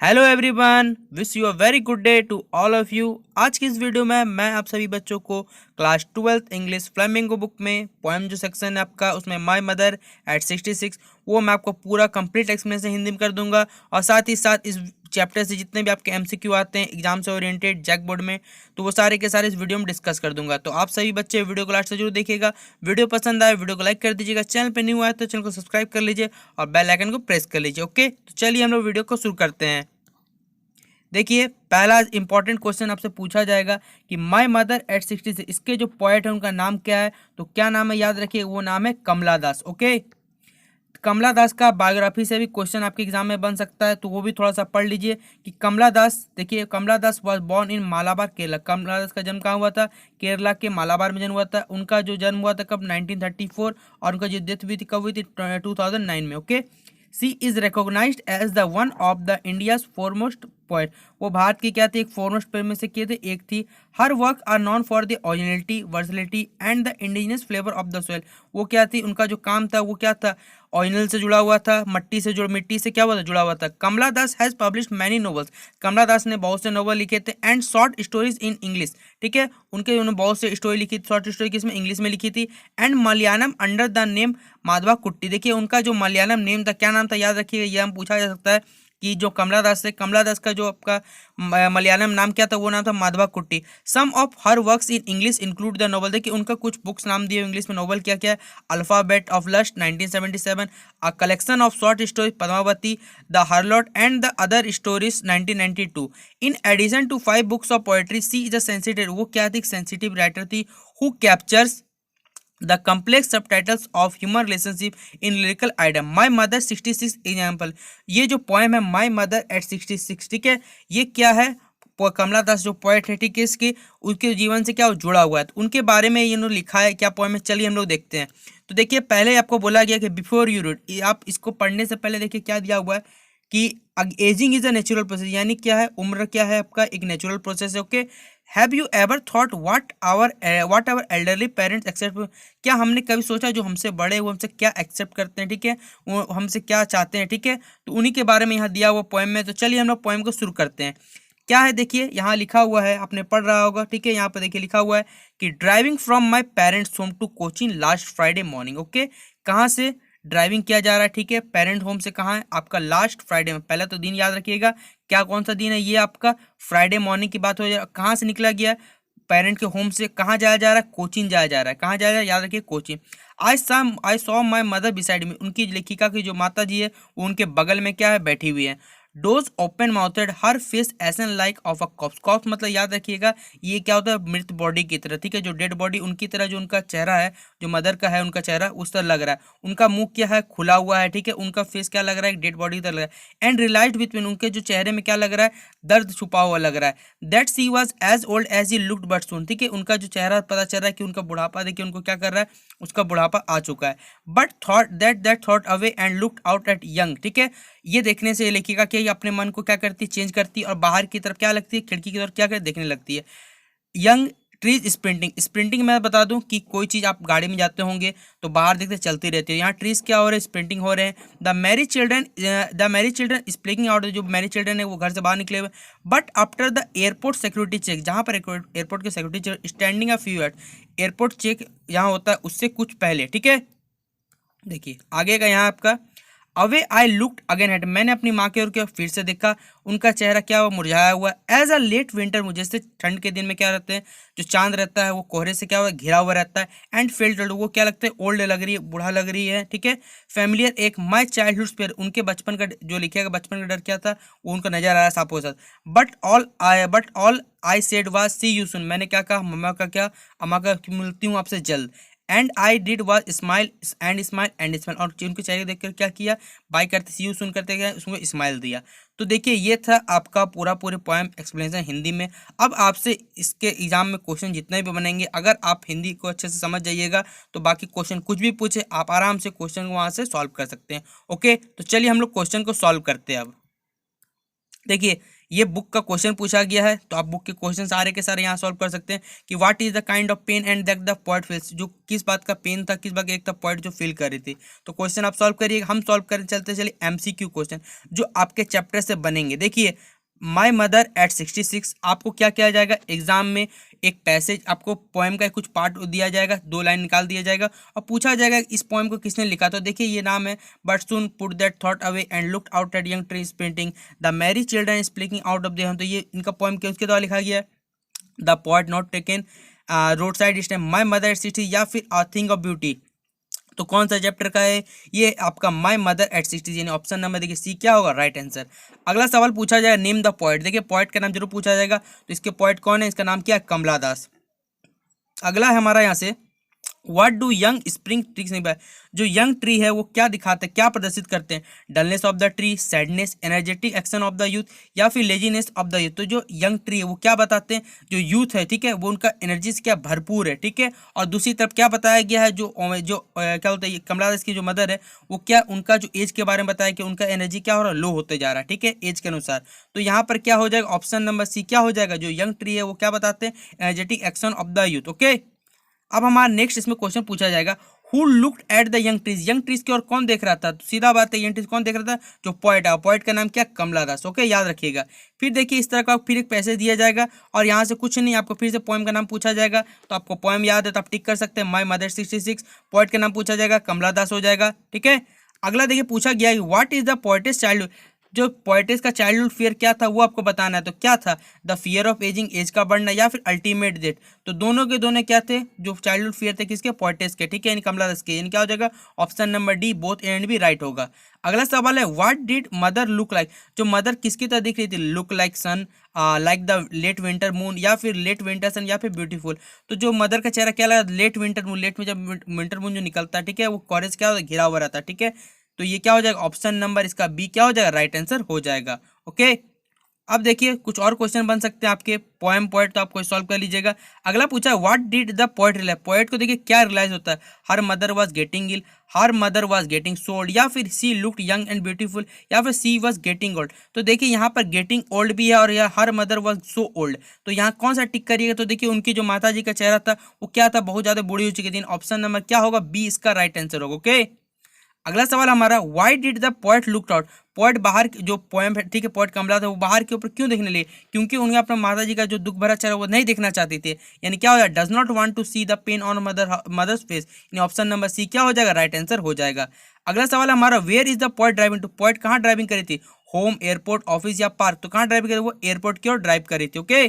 Hello everyone, wish you a very good day to all of you. आज की इस video में मैं आप सभी बच्चों को class 12th English flamingo book में पोएम जो सेक्शन है आपका, उसमें माय मदर एट 66 वो मैं आपको पूरा कंप्लीट एक्सप्लेनेशन हिंदी में कर दूंगा। और साथ ही साथ इस चैप्टर से जितने भी आपके एमसीक्यू आते हैं एग्जाम से ओरिएंटेड जैक बोर्ड में, तो वो सारे के सारे इस वीडियो में डिस्कस कर दूंगा। तो आप सभी बच्चे वीडियो को लास्ट से जरूर देखिएगा। वीडियो पसंद आए वीडियो को लाइक कर दीजिएगा, चैनल पे न्यू आए तो चैनल को सब्सक्राइब कर लीजिए और बेल आइकन को प्रेस कर लीजिए। ओके, तो चलिए हम लोग वीडियो को शुरू करते हैं। देखिए, पहला इंपॉर्टेंट क्वेश्चन आपसे पूछा जाएगा कि माय मदर एट 60 से इसके जो पोएट है उनका नाम क्या है। तो क्या नाम है, याद रखिए, वो नाम है कमला दास। ओके, कमला दास का बायोग्राफी से भी क्वेश्चन आपके एग्जाम में बन सकता है, तो वो भी थोड़ा सा पढ़ लीजिए कि कमला दास। देखिए, Kamala Das was born in Malabar Kerala. Kamala Das का जन्म कहाँ हुआ था? केरला के मालाबार में जन्म हुआ था। उनका जो जन्म हुआ था कब? 1934। और उनका जो डेथ हुई थी कब हुई थी? 2009 में। Okay, she is recognised as the one of the India's foremost poet. वो भारत की क्या थी? एक फोरमोस्ट पोएट में से किए थे, एक थी। Her work are known for the originality, versatility and the indigenous flavour of the soil. वो क्या थी? उनका जो काम था वो क्या था? ओरिजिनल से जुड़ा हुआ था, मिट्टी से क्या हुआ था? जुड़ा हुआ था। कमला दास हैज पब्लिश्ड मैनी नॉवेल्स। कमला दास ने बहुत से नॉवल लिखे थे and short stories in English. ठीक है, उन्होंने बहुत से स्टोरी लिखी, शॉर्ट स्टोरी किसमें? इंग्लिश में लिखी थी। And Malayalam under the name Madhava कुट्टी। देखिए, उनका जो मलयालम नेम था, क्या नाम था? याद रखिएगा, यह हम पूछा जा सकता है कि जो कमला दास है, कमला दास का जो आपका मलयालम नाम क्या था? वो नाम था Madhava Kutty. Some of her works in English include the novel. देखिए, उनका कुछ बुक्स नाम दिए इंग्लिश में। नॉवल क्या क्या है? Alphabet of lust 1977, a collection of short stories Padmavati, the harlot and the other stories 1992। In addition to 5 books of poetry, she is a sensitive. वो क्या थी? सेंसिटिव राइटर थी who captures the complex subtitles of human relationship in lyrical idiom. My mother 66 example. ये जो poem है my mother eight 66, ठीक है, ये क्या है? कमला दास जो पोएट है, ठीक है, इसके उनके जीवन से क्या जुड़ा हुआ है, तो उनके बारे में ये उन्होंने लिखा है। क्या पोएम है? चलिए हम लोग देखते हैं। तो देखिए, पहले आपको बोला गया कि बिफोर यू रीड, आप इसको पढ़ने से पहले देखिए क्या दिया हुआ है कि ageing is a natural process. यानी क्या है? उम्र क्या है आपका? एक नेचुरल प्रोसेस है। Okay, have you ever thought what our elderly parents accept. क्या हमने कभी सोचा जो हमसे बड़े वो हमसे क्या एक्सेप्ट करते हैं, ठीक है, वो हमसे क्या चाहते हैं, ठीक है, तो उन्हीं के बारे में यहाँ दिया हुआ पोएम में। तो चलिए हम लोग पोएम को शुरू करते हैं। क्या है? देखिए, यहाँ लिखा हुआ है, आपने पढ़ रहा होगा, ठीक है, यहाँ पर देखिए लिखा हुआ है कि driving from my parents home to coaching last Friday morning. Okay, कहाँ से ड्राइविंग किया जा रहा है? ठीक है, पेरेंट होम से कहाँ है आपका? लास्ट फ्राइडे में। पहला तो दिन याद रखिएगा, क्या कौन सा दिन है ये आपका? फ्राइडे मॉर्निंग की बात हो जाए। कहाँ से निकला गया? पेरेंट के होम से। कहाँ जाया जा रहा है? कोचिंग जाया जा रहा है। कहाँ जाया जा रहा है? याद रखिए, coaching. I saw my mother beside me. उनकी लेखिका की जो माता जी है वो उनके बगल में क्या है? बैठी हुई है। Those open mouthed her face ashen like of a corpse. Corpse मतलब याद रखिएगा, ये क्या होता है? मृत बॉडी की तरह, ठीक है, जो डेड बॉडी उनकी तरह, जो उनका चेहरा है, जो मदर का है उनका चेहरा उस तरह लग रहा है। उनका मुंह क्या है? खुला हुआ है, ठीक है, उनका फेस क्या लग रहा है? डेड बॉडी की तरह लग रहा है। एंड रिलाइज्ड बिटवीन, उनके जो चेहरे में क्या लग रहा है? दर्द छुपा हुआ लग रहा है। That she was as old as he looked but soon. ठीक है, उनका जो चेहरा पता चल रहा है कि उनका बुढ़ापा, देखिए उनको क्या कर रहा है? उसका बुढ़ापा आ चुका है। But thought that thought away and looked out at young. ठीक है, ये देखने से लेखिका क्या, ये अपने मन को क्या करती है? चेंज करती है, और बाहर की तरफ क्या लगती है? खिड़की की तरफ क्या कर देखने लगती है। Young trees sprinting. स्प्रिंटिंग मैं बता दूं कि कोई चीज आप गाड़ी में जाते होंगे तो बाहर देखते चलती रहती है, यहाँ ट्रीज क्या हो रहे हैं? स्प्रिंटिंग हो रहे हैं। The merry children spilling out. जो मैरी चिल्ड्रन है वो घर से बाहर निकले हुए। But after the airport security check, जहाँ पर एयरपोर्ट के security check standing a few airport check यहाँ होता है उससे कुछ पहले, ठीक है। देखिए आगे का यहाँ आपका, away I looked again at. मैंने अपनी माँ के ओर फिर से देखा, उनका चेहरा क्या हुआ? मुरझाया हुआ। एज अ लेट विंटर, मुझे जैसे ठंड के दिन में क्या रहते हैं, जो चांद रहता है वो कोहरे से क्या हुआ? घिरा हुआ रहता है। एंड फेल्ट ओल्ड, वो क्या लगता है? ओल्ड लग रही है, बूढ़ा लग रही है, ठीक है। फैमिलियर एक, माई चाइल्डहुड स्पेयर, उनके बचपन का जो लिखेगा बचपन का डर क्या था वो उनको नजर आ रहा है सांपों के साथ। But all I said was see you soon. मैंने क्या कहा? मम्मा का क्या? अम्मा का कि मिलती हूँ आपसे जल्द। And I did was smile and smile and smile, और उनके चेहरे देखकर क्या किया? बाय करते सी यू सुन करते गए, उसको स्माइल दिया। तो देखिए, ये था आपका पूरे पोएम एक्सप्लेनेशन हिंदी में। अब आपसे इसके एग्जाम में क्वेश्चन जितने भी बनेंगे, अगर आप हिंदी को अच्छे से समझ जाइएगा तो बाकी क्वेश्चन कुछ भी पूछे आप आराम से क्वेश्चन को वहाँ से सॉल्व कर सकते हैं। ओके, तो चलिए हम लोग क्वेश्चन को सॉल्व करते हैं अब। देखिए, ये बुक का क्वेश्चन पूछा गया है, तो आप बुक के क्वेश्चन सारे के सारे यहाँ सॉल्व कर सकते हैं कि what is the kind of pain and that the poet feels, जो किस बात का पेन था, किस बात का एक था पोएट जो फील कर रही थी। तो क्वेश्चन आप सॉल्व करिए, हम सॉल्व कर चलते चलिए एमसीक्यू क्वेश्चन जो आपके चैप्टर से बनेंगे। देखिए माई मदर एट 66, आपको क्या किया जाएगा एग्जाम में, एक पैसेज आपको पोएम का कुछ पार्ट दिया जाएगा, 2 लाइन निकाल दिया जाएगा और पूछा जाएगा इस पोएम को किसने लिखा। तो देखिए ये नाम है, but soon put that thought away and looked out at young trees painting the merry children speaking out of their. तो ये इनका पोएम किसके द्वारा लिखा गया है, the poet not taken road side stamp, my mother eight 60 या फिर अ थिंग ऑफ ब्यूटी। तो कौन सा चैप्टर का है ये, आपका माई मदर एट 60, यानी ऑप्शन नंबर देखिए सी क्या होगा राइट आंसर। अगला सवाल पूछा जाएगा नेम द पोएट, देखिए पोएट का नाम जरूर पूछा जाएगा, तो इसके पोएट कौन है, इसका नाम क्या है कमला दास। अगला है हमारा यहाँ से what do young spring trees, नहीं भाई, जो यंग ट्री है वो क्या दिखाते हैं, क्या प्रदर्शित करते हैं, dullness of the tree, sadness, energetic action of the youth या फिर लेजीनेस ऑफ द यूथ। तो जो यंग ट्री है वो क्या बताते हैं, जो यूथ है ठीक है वो उनका एनर्जी से क्या भरपूर है, ठीक है। और दूसरी तरफ क्या बताया गया है, क्या बोलते हैं कमला दास की जो मदर है वो क्या उनका जो एज के बारे में बताया कि उनका एनर्जी क्या हो रहा है, लो होते जा रहा है, ठीक है एज के अनुसार। तो यहाँ पर क्या हो जाएगा ऑप्शन नंबर सी क्या हो जाएगा, जो यंग ट्री है वो क्या बताते हैं, energetic action of the youth. Okay, अब हमारा नेक्स्ट इसमें क्वेश्चन पूछा जाएगा who looked at the young trees, young trees की ओर कौन देख रहा था। तो सीधा बात है यंग ट्रीज कौन देख रहा था, जो पोएट है, पोएट का नाम क्या कमला दास। ओके याद रखिएगा। फिर देखिए इस तरह का फिर एक पैसेज दिया जाएगा और यहाँ से कुछ नहीं, आपको फिर से पोएम का नाम पूछा जाएगा, तो आपको पोएम याद है तो आप टिक कर सकते हैं माई मदर 66, पोएट का नाम पूछा जाएगा कमला दास हो जाएगा, ठीक है। अगला देखिए पूछा गया है what is the poet's childhood, जो पोएटिस का चाइल्डहुड फियर क्या था वो आपको बताना है। तो क्या था, the fear of ageing, age का बढ़ना, या फिर अल्टीमेट डेथ। तो दोनों के दोनों क्या थे, जो चाइल्डहुड फियर थे किसके, पोएटिस के, ठीक है, यानी कमला दास के, यानी क्या हो जाएगा option number D both and भी राइट होगा। अगला सवाल है what did mother look like, जो मदर किसकी तरह दिख रही थी, look like sun, like the late winter moon, या फिर लेट विंटर सन, या फिर ब्यूटीफुल। तो जो मदर का चेहरा क्या लगा, लेट विंटर मून, लेट में जब विंटर मून जो निकलता है ठीक है वो कॉरेज क्या होता है, घिरा हुआ रहता है, ठीक है। तो ये क्या हो जाएगा ऑप्शन नंबर इसका बी क्या हो जाएगा राइट आंसर हो जाएगा। ओके, अब देखिए कुछ और क्वेश्चन बन सकते हैं आपके पोएम पोएट, तो आपको सॉल्व कर लीजिएगा। अगला पूछा है what did the poet realise, poet को देखिए क्या रियलाइज होता है, her mother was getting ill, her mother was getting sold, या फिर she looked young and beautiful, या फिर सी वाज गेटिंग ओल्ड। तो देखिए यहाँ पर गेटिंग ओल्ड भी है और यह हर मदर वाज सो ओल्ड, तो यहाँ कौन सा टिक करिएगा। तो देखिए उनकी जो माता जी का चेहरा था वो क्या था, बहुत ज्यादा बूढ़ी हो चुकी थी, ऑप्शन नंबर क्या होगा बी इसका राइट आंसर होगा। ओके, अगला सवाल हमारा why did the poet look out, poet बाहर जो पोएम है ठीक है पोएट कमला था वो बाहर के ऊपर क्यों देखने लगे, क्योंकि उन्हें अपना माता जी का जो दुख भरा चेहरा वो नहीं देखना चाहते थे, यानी क्या हो जाएगा does not want to see the pain on mother's face, यानी ऑप्शन नंबर सी क्या हो जाएगा राइट आंसर हो जाएगा। अगला सवाल हमारा where is the poet driving to, poet कहाँ ड्राइविंग करी थी, होम, एयरपोर्ट, ऑफिस या पार्क। तो कहाँ ड्राइविंग करी, वो एयरपोर्ट की ओर ड्राइव करी थी। ओके,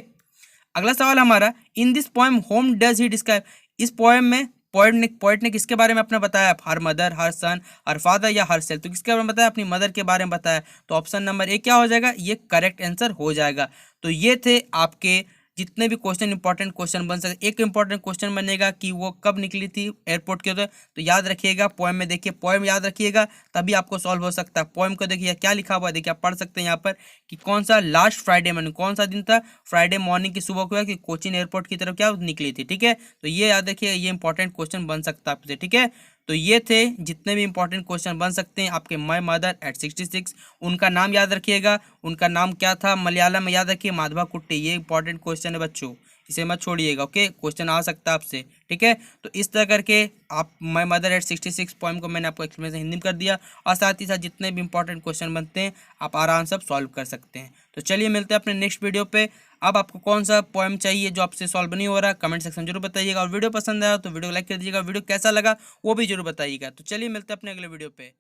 अगला सवाल हमारा in this poem home does he describe, इस पोएम में पोएट ने किसके बारे में अपना बताया, हर मदर, हर सन, हर फादर या हर सेल्फ। तो किसके बारे में बताया, अपनी मदर के बारे में बताया, तो ऑप्शन नंबर ए क्या हो जाएगा ये करेक्ट आंसर हो जाएगा। तो ये थे आपके जितने भी क्वेश्चन इंपॉर्टेंट क्वेश्चन बन सकते। एक इंपॉर्टेंट क्वेश्चन बनेगा कि वो कब निकली थी एयरपोर्ट के उधर, तो याद रखिएगा पोएम में, देखिए पोएम याद रखिएगा तभी आपको सॉल्व हो सकता है। पोएम को देखिए क्या लिखा हुआ है, देखिए आप पढ़ सकते हैं यहाँ पर कि कौन सा लास्ट फ्राइडे में, कौन सा दिन था, फ्राइडे मॉर्निंग की सुबह को कि कोचीन एयरपोर्ट की तरफ क्या निकली थी, ठीक है। तो ये याद रखिए, ये इंपॉर्टेंट क्वेश्चन बन सकता है आपसे, ठीक है। तो ये थे जितने भी इंपॉर्टेंट क्वेश्चन बन सकते हैं आपके माय मदर एट 66। उनका नाम याद रखिएगा, उनका नाम क्या था मलयालम में, याद रखिए माधवा कुट्टी, ये इंपॉर्टेंट क्वेश्चन है बच्चों, इसे मत छोड़िएगा। ओके, क्वेश्चन आ सकता है आपसे, ठीक है। तो इस तरह करके आप माय मदर एट 66 पोएम को मैंने आपको एक्सप्लेनेशन हिंदी में कर दिया, और साथ ही साथ जितने भी इंपॉर्टेंट क्वेश्चन बनते हैं आप आराम से सॉल्व कर सकते हैं। तो चलिए मिलते हैं अपने नेक्स्ट वीडियो पे। अब आपको कौन सा पोएम चाहिए जो आपसे सॉल्व नहीं हो रहा, कमेंट सेक्शन जरूर बताइएगा, और वीडियो पसंद आया तो वीडियो लाइक कर दीजिएगा, वीडियो कैसा लगा वो भी जरूर बताइएगा। तो चलिए मिलते हैं अपने अगले वीडियो पे।